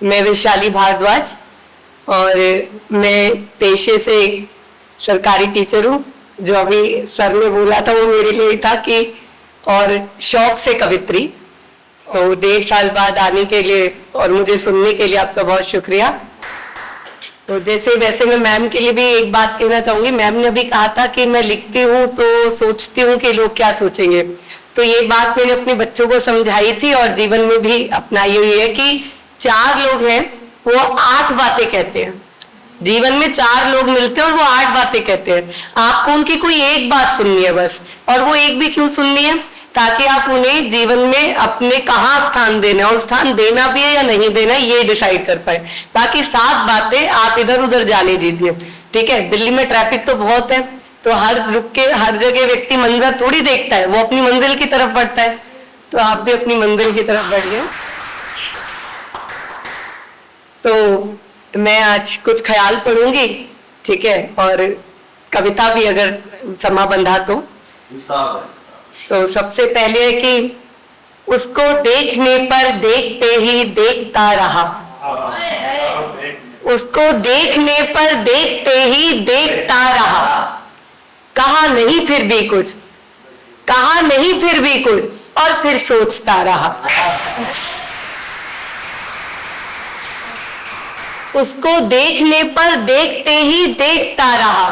मैं वैशाली भारद्वाज और मैं पेशे से एक सरकारी टीचर हूँ। जो अभी सर ने बोला था वो मेरे लिए था कि और शौक से कवित्री। तो 1.5 साल बाद आने के लिए और मुझे सुनने के लिए आपका बहुत शुक्रिया। तो जैसे वैसे मैं मैम के लिए भी एक बात कहना चाहूंगी। मैम ने अभी कहा था कि मैं लिखती हूँ तो सोचती हूँ कि लोग क्या सोचेंगे। तो ये बात मैंने अपने बच्चों को समझाई थी और जीवन में भी अपनाई हुई है कि 4 लोग हैं वो 8 बातें कहते हैं। जीवन में 4 लोग मिलते हैं और वो 8 बातें कहते हैं। आपको उनकी कोई एक बात सुननी है बस। और वो एक भी क्यों सुननी है? ताकि आप उन्हें जीवन में अपने कहाँ स्थान देना है और स्थान देना भी है या नहीं देना है ये डिसाइड कर पाए। बाकी 7 बातें आप इधर उधर जाने दीजिए। ठीक है, दिल्ली में ट्रैफिक तो बहुत है, तो हर रुक के हर जगह व्यक्ति मंजर थोड़ी देखता है, वो अपनी मंजिल की तरफ बढ़ता है। तो आप भी अपनी मंजिल की तरफ बढ़िए। तो मैं आज कुछ ख्याल पढ़ूंगी, ठीक है, और कविता भी अगर समा बंधा तो सबसे पहले है कि उसको देखने पर देखते ही देखता रहा। उसको देखने पर देखते ही देखता रहा। कहा नहीं फिर भी कुछ, कहा नहीं फिर भी कुछ, और फिर सोचता रहा। उसको देखने पर देखते ही देखता रहा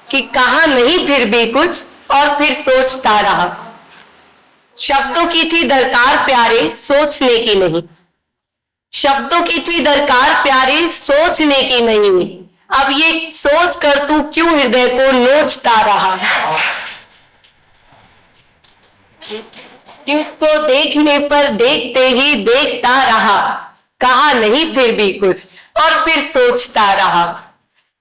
कि कहा नहीं फिर भी कुछ, और फिर सोचता रहा। शब्दों की थी दरकार प्यारे, सोचने की नहीं। शब्दों की थी दरकार प्यारे, सोचने की नहीं। अब ये सोच कर तू क्यों हृदय को नोचता रहा। उसको देखने पर देखते ही देखता रहा, कहा नहीं फिर भी कुछ, और फिर सोचता रहा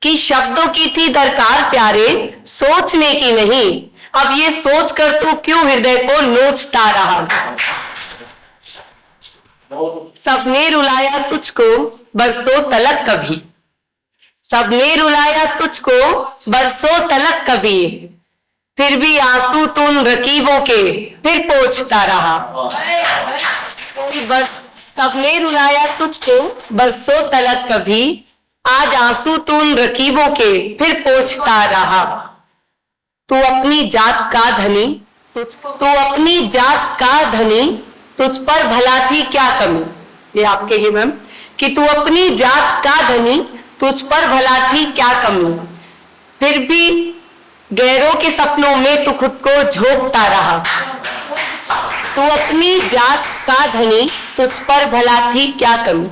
कि शब्दों की थी दरकार प्यारे, सोचने की नहीं। अब ये सोच कर तू क्यों हृदय को नोचता रहा। सबने रुलाया तुझको बरसों तलक कभी, सबने रुलाया तुझको बरसों तलक कभी, फिर भी आंसू तुम रकीबों के फिर पोंछता रहा। सबने रुलाया तुझको बरसों तलक कभी, आज आंसू तुम रकीबों के फिर पोंछता रहा। तू अपनी जात का धनी, तू अपनी जात का धनी, तुझ पर भला थी क्या कमी। ये आपके लिए मैम, कि तू अपनी जात का धनी, तुझ पर भला थी क्या कमी, फिर भी गैरों के सपनों में तू खुद को झोंकता रहा। तू अपनी जात का धनी, तुझ पर भला थी क्या कमी,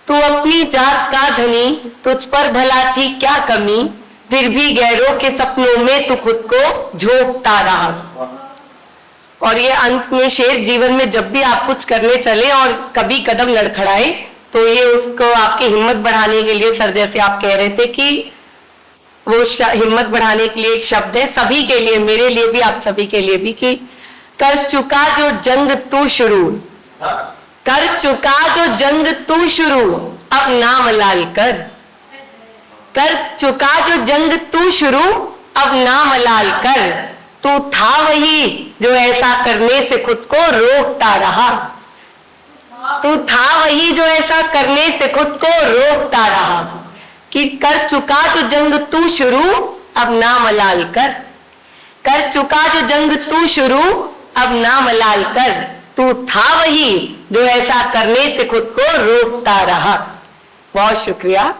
तू अपनी जात का धनी, तुझ पर भला थी क्या कमी, फिर भी गैरों के सपनों में तू खुद को झोंकता रहा। और ये अंत में शेर, जीवन में जब भी आप कुछ करने चले और कभी कदम लड़खड़ाए तो ये उसको आपकी हिम्मत बढ़ाने के लिए, सर जैसे आप कह रहे थे कि वो हिम्मत बढ़ाने के लिए एक शब्द है सभी के लिए, मेरे लिए भी, आप सभी के लिए भी, कि कर चुका जो जंग तू शुरू, कर चुका जो जंग तू शुरू, अब नाम लाल कर। कर चुका जो जंग तू शुरू, अब नाम लाल कर। तू था वही जो ऐसा करने से खुद को रोकता रहा। तू था वही जो ऐसा करने से खुद को रोकता रहा। कि कर चुका जो जंग तू शुरू, अब नाम लाल कर। कर चुका जो जंग तू शुरू, अब नाम लाल कर। तू था वही जो ऐसा करने से खुद को रोकता रहा। बहुत शुक्रिया।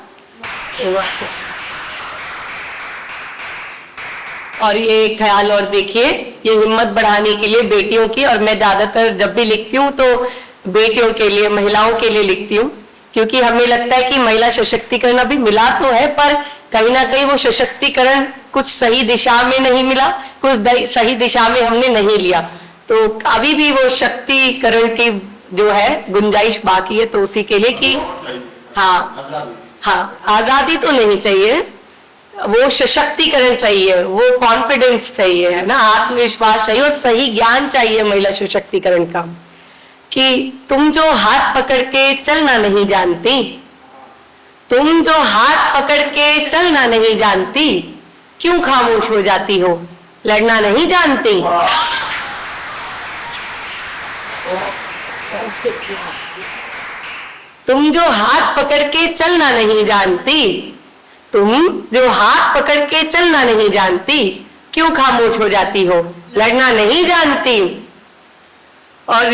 और ये ख्याल और देखिए, ये हिम्मत बढ़ाने के लिए बेटियों की, और मैं ज्यादातर जब भी लिखती हूँ तो बेटियों के लिए, महिलाओं के लिए लिखती हूँ, क्योंकि हमें लगता है कि महिला सशक्तिकरण अभी मिला तो है, पर कहीं ना कहीं वो सशक्तिकरण कुछ सही दिशा में नहीं मिला, कुछ सही दिशा में हमने नहीं लिया। तो अभी भी वो शक्तिकरण की जो है गुंजाइश बाकी है। तो उसी के लिए कि हाँ, आजादी तो नहीं चाहिए, वो सशक्तिकरण चाहिए, वो कॉन्फिडेंस चाहिए, है ना, आत्मविश्वास चाहिए, और सही ज्ञान चाहिए महिला सशक्तिकरण का। कि तुम जो हाथ पकड़ के चलना नहीं जानती, तुम जो हाथ पकड़ के चलना नहीं जानती, क्यों खामोश हो जाती हो, लड़ना नहीं जानती। तुम जो हाथ पकड़ के चलना नहीं जानती, तुम जो हाथ पकड़ के चलना नहीं जानती, क्यों खामोश हो जाती हो? लड़ना नहीं जानती। और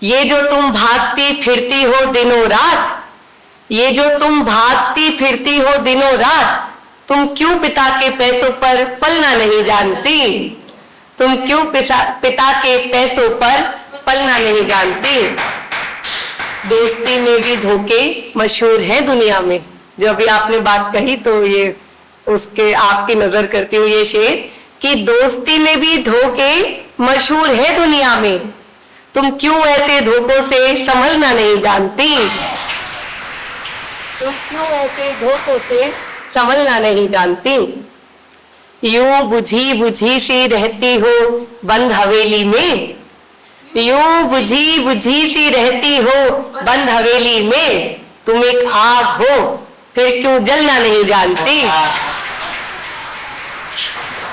ये जो तुम भागती फिरती हो दिनों रात, ये जो तुम भागती फिरती हो दिनों रात, तुम क्यों पिता के पैसों पर पलना नहीं जानती? तुम क्यों पिता के पैसों पर पलना नहीं जानती? दोस्ती में भी धोखे मशहूर हैं दुनिया में। जो अभी आपने बात कही तो ये उसके आपकी नजर करती हूँ ये शेर कि दोस्ती में भी धोखे मशहूर है दुनिया में, तुम क्यों ऐसे धोखों से संभलना नहीं जानती? तुम क्यों ऐसे धोखों से संभलना नहीं जानती? यूं बुझी बुझी सी रहती हो बंद हवेली में, यूं बुझी बुझी सी रहती हो बंद हवेली में, तुम एक आग हो फिर क्यों जलना नहीं जानती?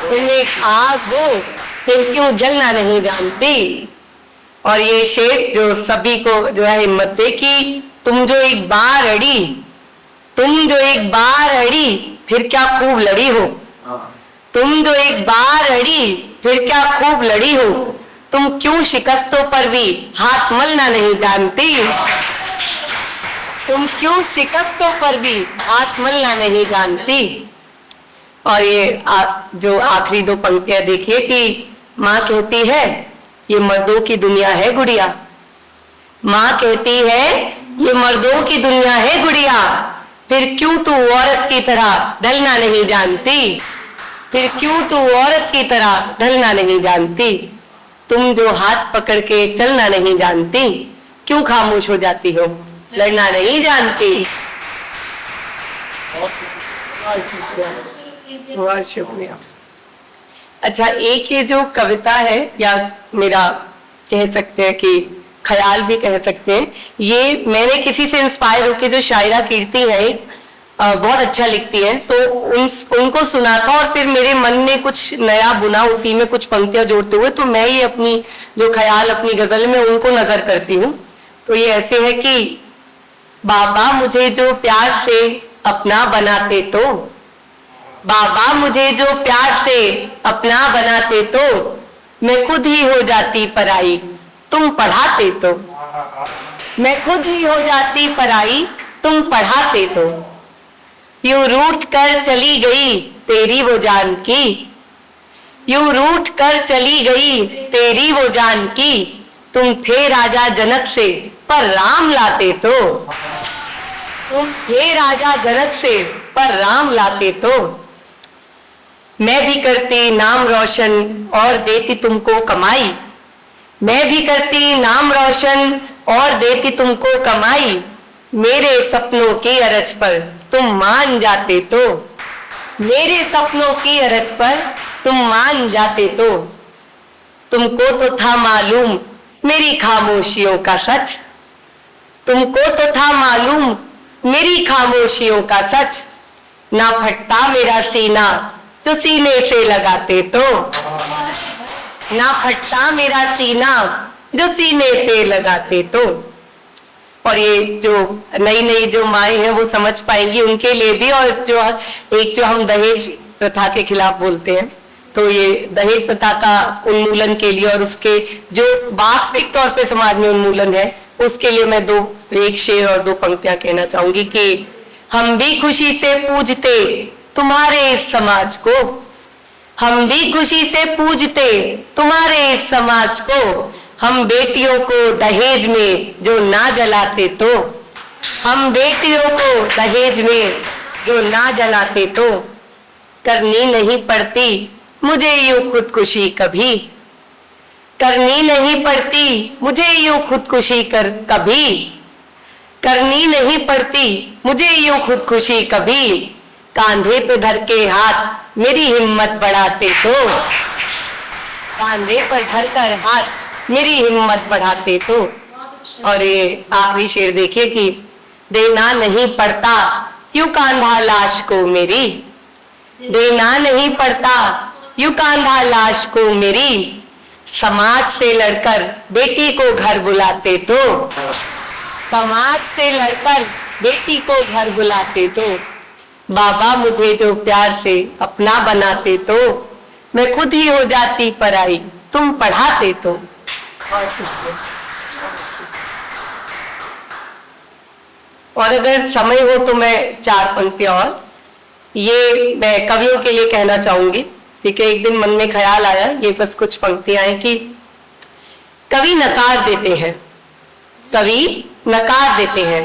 तुम एक आग हो फिर क्यों जलना नहीं जानती? और ये शेर जो सभी को जो है हिम्मत दे कि तुम जो एक बार अड़ी, तुम जो एक बार अड़ी फिर क्या खूब लड़ी हो, तुम जो एक बार अड़ी फिर क्या खूब लड़ी हो, तुम क्यों शिकस्तों पर भी हाथ मलना नहीं जानती? तुम क्यों शिकस्तों पर भी हाथ मलना नहीं जानती? और ये जो आखिरी दो पंक्तियां देखिए कि माँ कहती है ये मर्दों की दुनिया है गुड़िया, माँ कहती है ये मर्दों की दुनिया है गुड़िया, फिर क्यों तू औरत की तरह ढलना नहीं जानती? फिर क्यों तू औरत की तरह ढलना नहीं जानती? तुम जो हाथ पकड़ के चलना नहीं जानती, क्यों खामोश हो जाती हो? लड़ना नहीं जानती। बहुत शुक्रिया। अच्छा, एक ये जो कविता है या मेरा कह सकते हैं कि ख्याल भी कह सकते हैं, ये मैंने किसी से इंस्पायर होकर जो शायरा कीर्ति है बहुत अच्छा लिखती है तो उनको सुना था और फिर मेरे मन ने कुछ नया बुना उसी में कुछ पंक्तियां जोड़ते हुए, तो मैं ये अपनी जो ख्याल अपनी गजल में उनको नजर करती हूँ। तो ये ऐसे है कि बाबा मुझे जो प्यार से अपना बनाते तो, बाबा मुझे जो प्यार से अपना बनाते तो, मैं खुद ही हो जाती पराई तुम पढ़ाते तो, मैं खुद ही हो जाती पराई तुम पढ़ाते तो, यूं रूठ कर चली गई तेरी वो जान की, यूं रूठ कर चली गई तेरी वो जान की, तुम थे राजा जनक से पर राम लाते तो, तुम थे राजा जनक से पर राम लाते तो, मैं भी करती नाम रोशन और देती तुमको कमाई, मैं भी करती नाम रोशन और देती तुमको कमाई, मेरे सपनों की अरज पर तुम मान जाते तो, मेरे सपनों की अरज पर तुम मान जाते तो, तुमको तो था मालूम मेरी खामोशियों का सच, तुमको तो था मालूम मेरी खामोशियों का सच, ना फटता मेरा सीना जो सीने से लगाते तो, ना फटता मेरा सीना जो सीने से लगाते तो। और ये जो नई नई जो माएँ हैं वो समझ पाएंगी उनके लिए भी, और जो हम दहेज प्रथा के खिलाफ बोलते हैं तो ये दहेज प्रथा का उन्मूलन के लिए और उसके जो वास्तविक तौर पे समाज में उन्मूलन है उसके लिए मैं एक शेर और दो पंक्तियां कहना चाहूंगी कि हम भी खुशी से पूजते तुम्हारे इस समाज को, हम भी खुशी से पूजते तुम्हारे इस समाज को, हम बेटियों को दहेज में जो ना जलाते तो, हम बेटियों को दहेज में जो ना जलाते तो, करनी नहीं पड़ती मुझे यूं खुदकुशी कभी, करनी नहीं पड़ती मुझे यूं खुदकुशी कभी, करनी नहीं पड़ती मुझे यूं खुदकुशी कभी, कांधे पे धर के हाथ मेरी हिम्मत बढ़ाते तो, कांधे पर धर कर हाथ मेरी हिम्मत बढ़ाते तो। और ये आखिरी शेर देखिए कि देना नहीं पड़ता यूं कांधा लाश को मेरी, देना नहीं पड़ता यूं कांधा लाश को मेरी, समाज से लड़कर बेटी को घर बुलाते तो, समाज से लड़कर बेटी को घर बुलाते तो, बाबा मुझे जो प्यार से अपना बनाते तो, मैं खुद ही हो जाती पराई तुम पढ़ाते तो। और अगर समय हो तो मैं 4 पंक्तियां और ये मैं कवियों के लिए कहना चाहूंगी। ठीक है, एक दिन मन में ख्याल आया, ये बस कुछ पंक्तियां हैं कि कवि नकार देते हैं, कवि नकार देते हैं,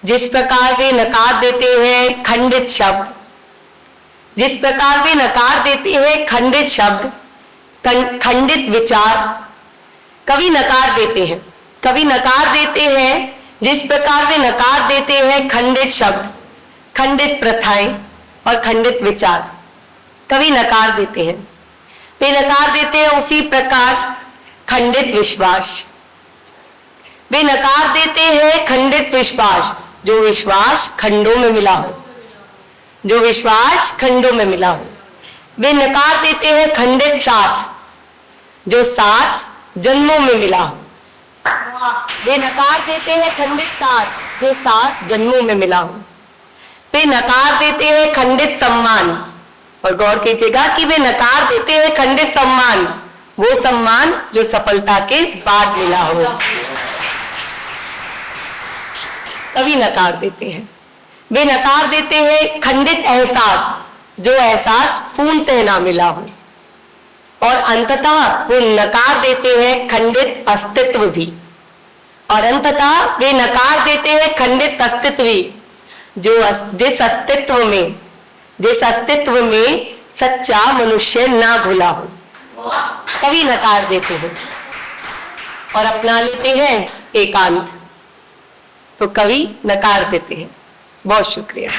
जिस प्रकार वे नकार देते हैं खंडित शब्द, जिस प्रकार वे नकार देते हैं खंडित शब्द, खंडित विचार, कवि नकार देते हैं, कवि नकार देते हैं जिस प्रकार वे नकार देते हैं खंडित शब्द, खंडित प्रथाएं और खंडित विचार, कवि नकार देते हैं। वे नकार देते हैं उसी प्रकार खंडित विश्वास, वे नकार देते हैं खंडित विश्वास, जो विश्वास खंडों में मिला हो, जो विश्वास खंडों में मिला हो। वे नकार देते हैं खंडित साथ, जो साथ जन्मों में मिला हो। वे नकार देते हैं खंडित साथ, जो साथ जन्मों में मिला हो। वे नकार देते हैं खंडित सम्मान, और गौर कीजिएगा कि वे नकार देते हैं खंडित सम्मान, वो सम्मान जो सफलता के बाद मिला हो, कभी नकार देते हैं। वे नकार देते हैं खंडित एहसास, जो एहसास पूर्णतः ना मिला हो, और अंततः वे नकार देते हैं खंडित अस्तित्व भी, और अंततः वे नकार देते हैं खंडित अस्तित्व भी, जो जिस अस्तित्व में सच्चा मनुष्य ना घुला हो, कभी नकार देते हैं और अपना लेते हैं एकांत। तो कवि नकार देते हैं। बहुत शुक्रिया।